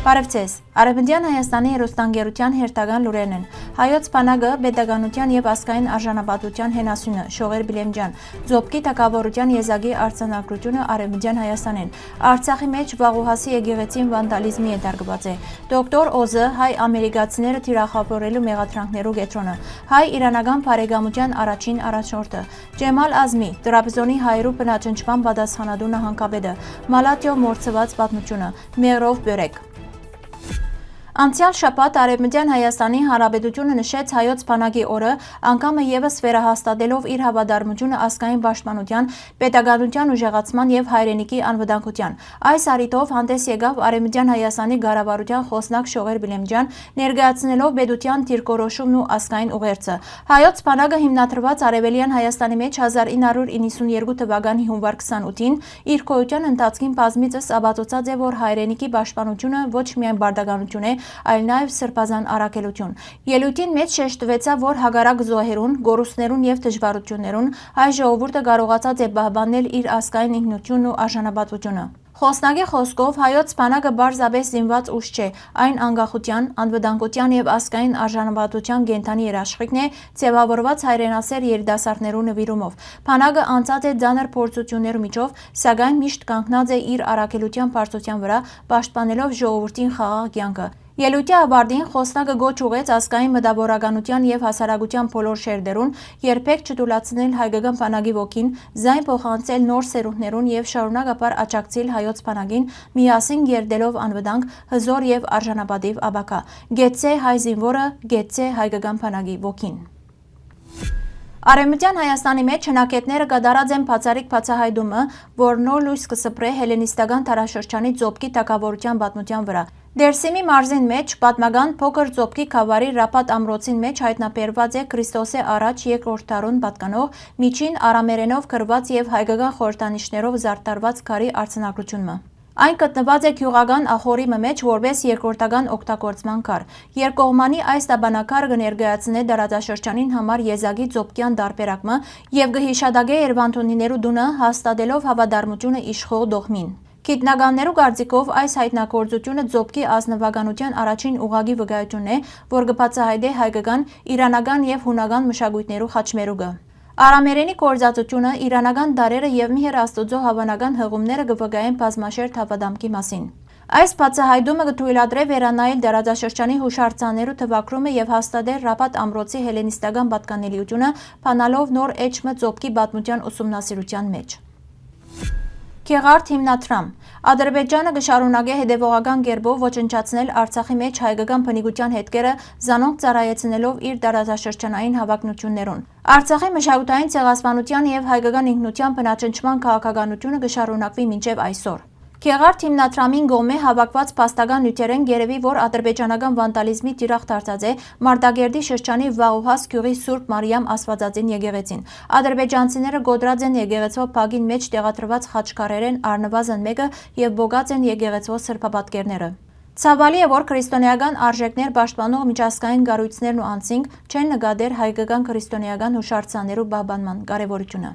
Բարևձեզ, Արևմտյան Հայաստանի հեռուստաընկերության հերթական լուրերն են։ Հայոց բանակը պետականության եւ ազգային արժանապատվության հենասյունը Շողեր Բիլեմջան, Ձոբկի թագավորության եզակի արձանագրությունը Արևմտյան Հայաստանին, Արցախի մեջ Վաղուհասի եկեղեցին վանդալիզմի ենթարկված է, Դոկտոր Օզը հայ-ամերիկացիները թիրախավորելու մեղադրանքներու կետրոնը, հայ-իրանական բարեկամության առաջին առաջնորդը, Ջեմալ Ազմի, Տրաբզոնի հայերու բնաճնչման պատասխանատու նահանգապետը, Մալատիո մորցված պատմությունը, Մեղրով Բյորեկ։ Անցյալ շաբաթ Արևմտյան Հայաստանի Հանրապետությունը նշեց հայոց բանակի օրը, անգամը եւս վերահաստատելով իր հավատարմությունը ազգային պաշտպանության, պետականության ուժեղացման եւ հայրենիքի անվտանգության։ Այս առիթով հանդես եկավ Արևմտյան Հայաստանի ղեկավարության խոսնակ Շողեր Բիլեմջան, ներկայացնելով պետության դիրքորոշումն ու ազգային ուղերձը։ Հայոց բանակը հիմնադրված Արևելյան Հայաստանի մեջ 1992 թվականի հունվար 28-ին իր քոյության ընթացքին բազմիցս ապացուցած է, որ հայրենիքի պաշտպանությունը ոչ միայն բարդականություն է, այլ նաև սրբազան առաքելություն։ Ելույթին մեջ շեշտվեցավ, որ հակառակ զոհերուն, գորուստներուն եւ դժվարություններուն հայ ժողովուրդը կարողացած է պահպանել իր ազգային ինքնությունն ու արժանապատվությունը։ Խոսնակի խոսքով հայոց բանակը բարձրապես զինված ուժ չէ, այն անկախության, անվտանգության եւ ազգային արժանապատվության կենտրոնի երաշխիքն է ձևավորված հայրենասեր երիտասարդներու նվիրումով։ Բանակը անցած է ծանր փորձություններու միջով, սակայն միշտ կանգնած է իր առաքելության բարձրության վրա, պաշտպանելով ժողովրդին խաղաղ կյանքը։ Ելույթի ավարտին խոսնակը գոչ ուղեց ազգային մտավորականության եւ հասարակության բոլոր շերտերուն երբեք չթույլատրել հայկական բանակի ոգին, զայն փոխանցել նոր սերունդներուն եւ շարունակաբար աջակցել հայոց բանակին, միասին երդելով անվտանգ, հզոր եւ արժանապատիվ ապագա։ Գեցե հայ զինվորը, գեցե հայկական բանակի ոգին։ Արևմտյան Հայաստանի մեջ հնակետները կատարած են բացառիկ բացահայտումը, որ նոր լույս կսփռե հելենիստական դարաշրջանի Ձոբկի թագավորության պատմության վրա։ Դերսիմի մարզին մեջ պատմական փոքր Ձոբկի գավառի Ռապատ ամրոցին մեջ հայտնաբերված է Քրիստոսի առաջ երկրորդ դարուն պատկանող միջին արամերենով գրված եւ հայկական խորհրդանիշներով զարդարված քարի արձանագրությունը։ Այն գտնված է գյուղական ախորի մեջ որպես երկրորդական օգտագործման քար։ Երկկողմանի այս տաբանակարը կներկայացնե դարաշրջանին համար եզակի Ձոբկյան տարբերակը եւ կհիշադակե Երևանտունիներու դունը հաստատելով հավատարմությունը իշխող դողմին։ Գիտնականներու կարծիքով այս հայտնագործությունը Ձոբկի ազնվականության առաջին ուղղակի վկայությունն է, որ կբացահայտե հայկական, իրանական եւ հունական մշակույթներու խաչմերուկը։ Արամերենի կորզածությունը, իրանական դարերը եւ միհեր Աստուծո հավանական հղումները կվկայեն բազմաշերտ հավատամքի մասին։ Այս բացահայտումը կթույլատրե վերանայել դարաշրջանի հուշարձաններու թվակրումը եւ հաստատել Ռապատ ամրոցի հելենիստական պատկանելիությունը, բանալով նոր էջը Ձոբկի պատմության ուսումնասիրության մեջ։ Գեղարդ հիմնադրամ Ադրբեջանը կշարունակե հետևողական կերպով ոչնչացնել Արցախի մեջ հայկական բնիկության հետքերը, զանոնք ծառայեցնելով իր դարաշրջանային հավակնություններուն։ Արցախի մշակութային ցեղասպանության եւ հայկական ինքնության բնաճնչման քաղաքականությունը կշարունակվի մինչեւ այսօր։ Գեղարդ հիմնադրամին գոմե հավաքված փաստական նյութերեն երևի, որ ադրբեջանական վանդալիզմի տիրախ դարձած է Մարտակերտի շրջանի Վաղուհաս գյուղի Սուրբ Մարիամ Աստվածածին եկեղեցին։ Ադրբեջանցիները գոդրած են եկեղեցու փագին մեջ տեղադրված խաչքարերեն առնվազն մեկը եւ բոգած են եկեղեցու սրբապատկերները։ Ցավալի է, որ քրիստոնեական արժեքներ պաշտպանող միջազգային կառույցներն ու անձինք չեն նկատել հայկական քրիստոնեական հուշարձաններու պահպանման կարևորությունը։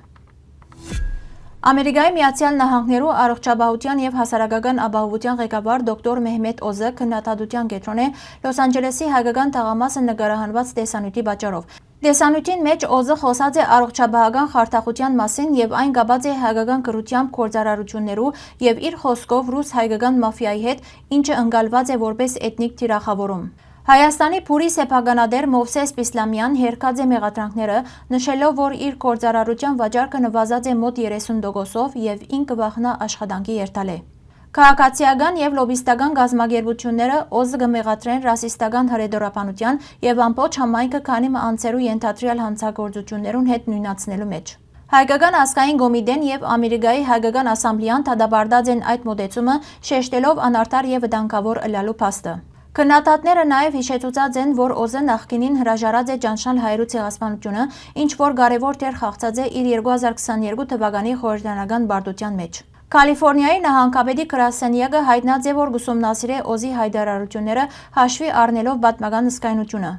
Ամերիկայի Միացյալ Նահանգներու առողջապահության եւ հասարակական ապահովության ղեկավար դոկտոր Մեհմեդ Օզը քննադատության կետրոն է Լոս Անջելեսի հայկական թաղամասը նկարահանված տեսանյութի պատճառով։ Տեսանյութին մեջ Օզը խոսած է առողջապահական խարդախության մասին եւ այն կապած է հայկական կրթությամբ գործարարություններու եւ իր խոսքով ռուս հայկական մաֆիայի հետ, ինչը ընկալված է որպես էթնիկ թիրախավորում։ Հայաստանի փուրի սեփականատեր Մովսես Պիսլամյան հերքած է մեղադրանքները, նշելով, որ իր գործարարության վաճառքը նվազած է մոտ 30%-ով եւ ինքը վախնա աշխատանքի երթալե։ Քաղաքացիական եւ լոբիստական գազམ་ագերբությունները Օզը կմեղադրեն ռասիստական հրեդորապանության եւ ամբողջ համայնքը քանի անձերու ենթադրյալ հանցագործություններուն հետ նույնացնելու մեջ։ Հայկական ազգային կոմիտեն եւ Ամերիկայի հայկական ասամբլեան դադարեցած են այդ մոտեցումը, շեշտելով անարդար եւ վտանգավոր ըլլալու փաստը։ Քննադատները նաև հիշեցուցած են, որ Օզը նախկինին հրաժարած է ճանչնալ հայերու ցեղասպանությունը, ինչ որ կարևոր դեր խաղացած է իր 2022 թվականի խորհրդանական բարդության մեջ։ Կալիֆոռնիայի նահանգապետի գրասենյակը հայտնած է, որ ուսումնասիրե Օզի հայտարարությունները հաշվի առնելով պատմական ըսկայնությունը։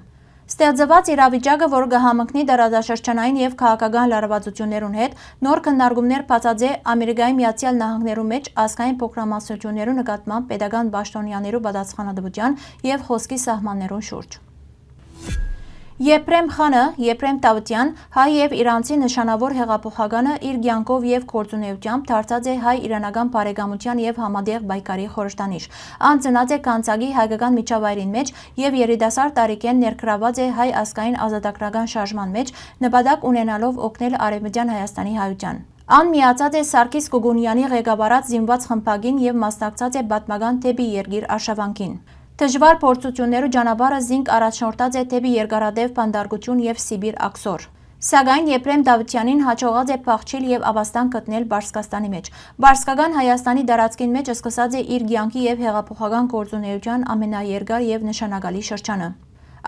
Ստեղծված իրավիճակը, որ կհամընկնի դարաշրջանային եւ քաղաքական լարվածություններուն հետ, նոր քննարկումներ բացած է Ամերիկայի Միացյալ Նահանգներու մեջ ազգային փոքրամասնություններու նկատմամբ պետական պաշտոնյաներու պատասխանատվության եւ խոսքի սահմաններուն շուրջ։ Եփրեմ Խանը, Եփրեմ Դավթյան, հայ եւ իրանցի նշանավոր հեղափոխականը իր կյանքով եւ գործունեությամբ դարձած է հայ-իրանական բարեկամության եւ համատեղ պայքարի խորհրդանիշ։ Ան ծնած է Կանցագի հայկական միջավայրին մեջ եւ երիտասարդ տարիքեն ներգրաված է հայ ազգային ազատագրական շարժման մեջ, նպատակ ունենալով օգնել Արևմտյան Հայաստանի հայության։ Ան միացած է Սարգիս Կուգունյանի ղեկավարած զինված խմբակին եւ մասնակցած է պատմական դեպի երկիր արշավանքին։ Դժվար փորձություններու ճանապարհը զինք առաջնորդած է դեպի երկարատև բանդարգություն եւ Սիբիր աքսոր։ Սակայն Եփրեմ Դավթյանին հաջողած է փախչել եւ ապաստան գտնել Բարսկաստանի մեջ։ Բարսկական Հայաստանի դարածքին մեջ սկսած է իր կյանքի եւ հեղափոխական գործունեության ամենաերկար եւ նշանակալի շրջանը։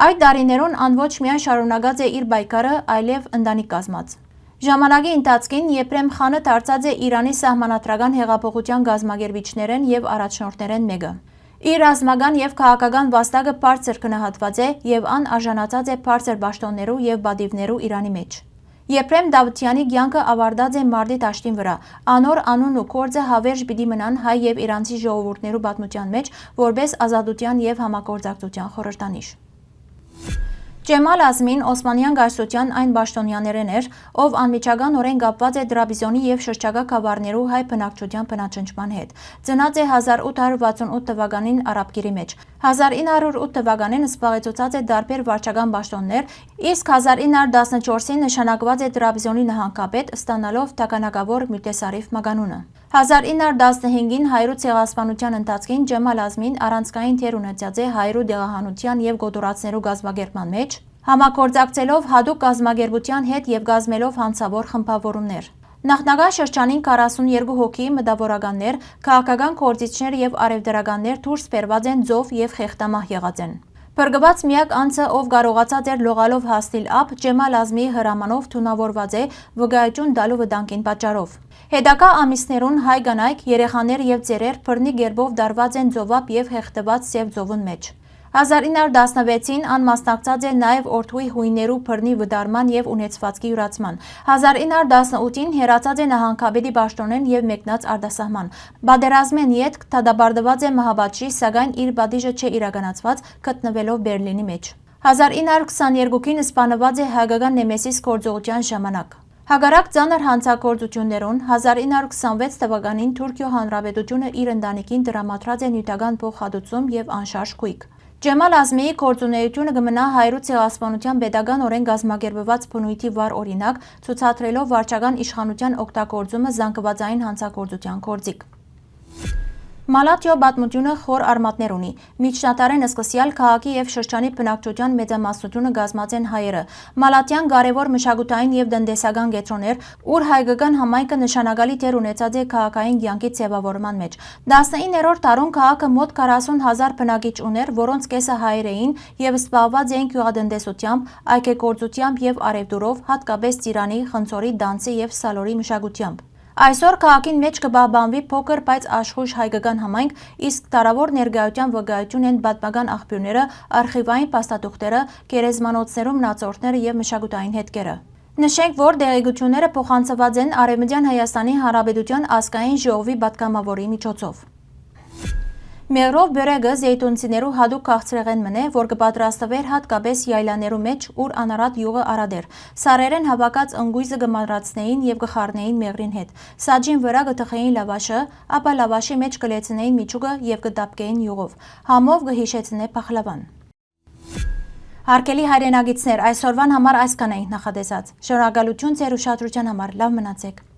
Այդ տարիներուն ան ոչ միայն շարունակած է իր պայքարը, այլև ընտանիք կազմած։ Ժամանակի ընթացքին Եփրեմ Խանը դարձած է Իրանի սահմանադրական հեղափոխության գազագերբիչներեն եւ առաջնորդներեն մեկը։ Իր ռազմական եւ քաղաքական վաստակը բարձր գնահատված է եւ ան արժանացած է բարձր պաշտոններու եւ բադիվներու Իրանի մեջ։ Եփրեմ Դավթյանի կյանքը ավարտած է մարտի դաշտին վրա։ Անոր անունն ու կորձը հավերժ պիտի մնան հայ եւ իրանցի ժողովուրդներու պատմության մեջ որպես ազատության եւ համագործակցության խորհրդանիշ։ Ջեմալ Ազմին Օսմանյան կայսրության այն պաշտոնյաներն էր, ով անմիջականորեն կապված է Տրաբզոնի եւ շրջակա գավառներու հայ բնակչության բնաճնճման հետ։ Ծնած է 1868 թվականին Արաբկիրի մեջ։ 1908 թվականին զբաղեցուցած է դարբեր վարչական պաշտոններ, իսկ 1914-ին նշանակված է Տրաբզոնի նահանգապետ, ստանալով թագանակավոր Մյուտեսարիֆ մականունը։ 1915-ին հայրու ցեղասպանության ընթացքին Ջեմալ Ազմին առանցքային թեր ունեցած է հայրու դեղահանության եւ գոտորածներու գազագերբման մեջ, համագործակցելով հատուկ գազագերբության հետ եւ գազմելով հանցավոր խմբավորումներ։ Նախնական շրջանին 42 հոգի մտավորականներ, քաղաքական գործիչներ եւ արևդրականներ դուրս բերված են ձով եւ խեղտամահ եղած են։ Բրգված միակ անձը, ով կարողացած էր լողալով հասնել ափ, Ջեմալ Ազմիի հրամանով թունավորված է վկայություն տալու վտանգին պատճառով։ Հետագա ամիսներուն հայ կանայք, երեխաներ եւ ծերեր բռնի գերբով դարված են ձովապ եւ հեղտված սև ձովուն մեջ։ 1916-ին ան մասնակցած է նաև օրդույի հույներու բռնի վդարման եւ ունեցվածքի յուրացման։ 1918-ին հեռացած է նահանգապետի պաշտոնեն եւ մեկնած արտասահման։ Պատերազմեն ետք դադարեցված է Մահաբադში, սակայն իր պատիժը չէ իրականացված, գտնվելով Բերլինի մեջ։ 1922-ին սպանված է հայկական Նեմեսիս գործողության ժամանակ։ Հակառակ ծանր հանցագործություններուն 1926 թվականին Թուրքիո Հանրապետությունը իր ընտանիքին տրամադրած է նյութական փոխհատուցում եւ անշարժ գույք։ Ջեմալ Ազմիի գործունեությունը կմնա հայրու ցեղասպանության պետականորեն գազագերբված բնույթի վառ օրինակ, ցուցադրելով վարչական իշխանության օգտագործումը զանգվածային հանցագործության գործիք։ Մալաթիո պատմությունը խոր արմատներ ունի։ Միջնադարեն սկսյալ քաղաքի եւ շրջանի բնակչության մեծամասնությունը կազմած են հայերը։ Մալաթյան կարևոր մշակութային եւ տնտեսական կենտրոն էր, ուր հայկական համայնքը նշանակալի դեր ունեցած է քաղաքային կյանքի ձևավորման մեջ։ 19-րդ դարուն քաղաքը մոտ 40,000 բնակիչ ուներ, որոնց կեսը հայեր էին եւ զբաղված էին գյուղատնտեսությամբ, այգեգործությամբ եւ արևդուրով, հատկապես ծիրանի, խնձորի, դանսի եւ սալորի մշակությամբ։ Այսօր քաղաքին մեջ կպահպանվի փոքր, բայց աշխույժ հայկական համայնք, իսկ տարավոր ներկայության վկայություն են պատմական աղբյուրները, արխիվային փաստաթուղթերը, գերեզմանոցներում մնացորդները եւ մշակութային հետքերը։ Նշենք, որ դեղեցությունները փոխանցված են Արևմտյան Հայաստանի Հանրապետության ազգային ժողովի պատգամավորի միջոցով։ Մեղրով բյուրեգը զեյթունցիներու հատուկ քաղցրեղեն մնե, որ կպատրաստվեր հատկապես յայլաներու մեջ, ուր անարատ յուղը արադեր։ Սարերեն հավաքած ընգույզը կմարացնեին եւ կխառնեին մեղրին հետ։ Սաջին վրա կթխեին լավաշը, ապա լավաշի մեջ կլեցնեին միջուկը եւ կտապկեին յուղով։ Համով կհիշեցնե փախլավան։ Հարգելի հայրենագիտներ, այսօրվան համար այսքան էինք նախատեսած։ Շնորհակալություն ձեր ուշադրության համար, լավ մնացեք։